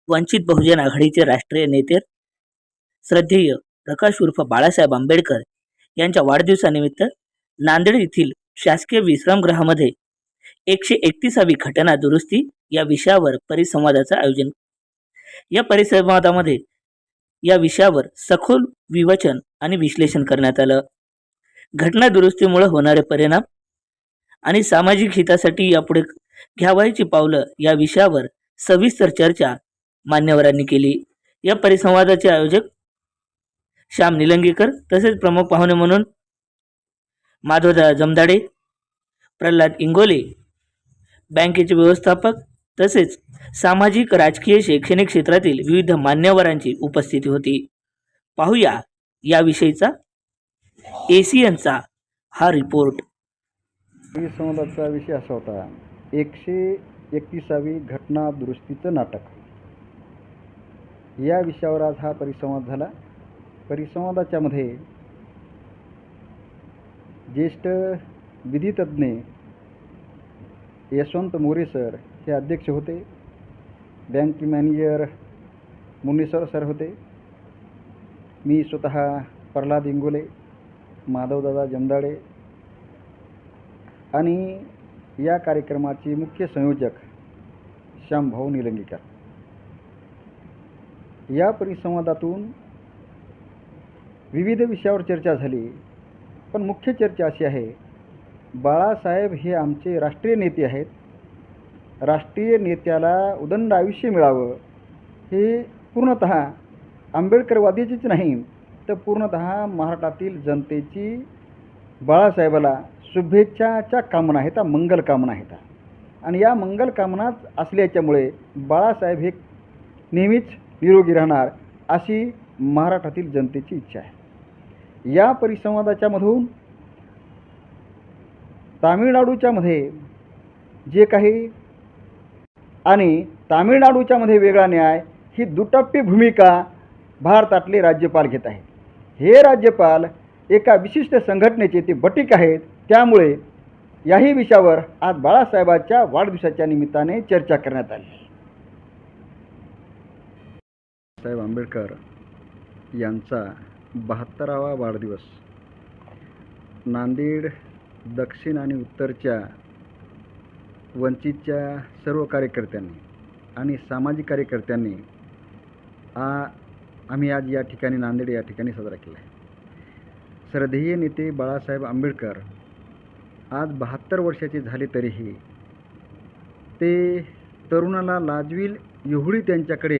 वंचित बहुजन आघाडीचे राष्ट्रीय नेते श्रद्धेय प्रकाश उर्फ बाळासाहेब आंबेडकर यांच्या वाढदिवसानिमित्त नांदेड येथील शासकीय विश्रामगृहामध्ये 131वी घटना दुरुस्ती या विषयावर परिसंवादाचं आयोजन. या परिसंवादामध्ये या विषयावर सखोल विवेचन आणि विश्लेषण करण्यात आलं. घटना दुरुस्तीमुळे होणारे परिणाम आणि सामाजिक हितासाठी यापुढे घ्यावयाची पावलं या विषयावर सविस्तर चर्चा मान्यवरांनी केली. या परिसंवादाचे आयोजक श्याम निलंगेकर तसेच प्रमुख पाहुणे म्हणून माधवदादा जमदाडे, प्रल्हाद इंगोले, बँकेचे व्यवस्थापक तसेच सामाजिक, राजकीय, शैक्षणिक क्षेत्रातील विविध मान्यवरांची उपस्थिती होती. पाहूया याविषयीचा एसीएनचा हा रिपोर्ट. परिसंवादाचा विषय असा होता 131वी घटना दुरुस्तीचं नाटक. या विषयावर आज हा परिसंवाद झाला. परिसंवादाच्या मध्ये ज्येष्ठ विधितज्ञ यशवंत मोरे सर हे अध्यक्ष होते. बँक मॅनेजर मुन्नीसर सर होते. मी स्वतः प्रल्हाद इंगोले, माधवदादा जमदाडे आणि या कार्यक्रमाचे मुख्य संयोजक श्यामभाऊ निलंगेकर. या परिसंवादातून विविध विषयावर चर्चा झाली, पण मुख्य चर्चा अशी आहे, बाळासाहेब हे आमचे राष्ट्रीय नेते आहेत. राष्ट्रीय नेत्याला उदंड आयुष्य मिळावं हे पूर्णतः आंबेडकरवादीचीच नाही तर पूर्णतः महाराष्ट्रातील जनतेची बाळासाहेबाला शुभेच्छाच्या कामना आहेत, मंगल कामना आहेत. आणि या मंगल कामना असल्याच्यामुळे बाळासाहेब हे नेहमीच निरोगी राहणार अशी महाराष्ट्रातील जनतेची इच्छा आहे. या परिसंवादाच्या मधून तामिळनाडूच्या मध्ये जे काही आणि तामिळनाडूच्या मध्ये वेगळा न्याय ही दुटप्पी भूमिका भारतातले राज्यपाल घेत आहेत. हे राज्यपाल एका विशिष्ट संघटनेचे ते बटीक आहेत. त्यामुळे याही विषयावर आज बाळासाहेबांच्या वाढदिवसाच्या निमित्ताने चर्चा करण्यात आली. साहेब आंबेडकर यांचा 72वा वाढदिवस नांदेड दक्षिण आणि उत्तरच्या वंचितच्या सर्व कार्यकर्त्यांनी आणि सामाजिक कार्यकर्त्यांनी आम्ही आज या ठिकाणी नांदेड या ठिकाणी साजरा केला आहे. श्रद्धेय नेते बाळासाहेब आंबेडकर आज 72 वर्षाचे झाले तरीही ते तरुणाला लाजवील एवढी त्यांच्याकडे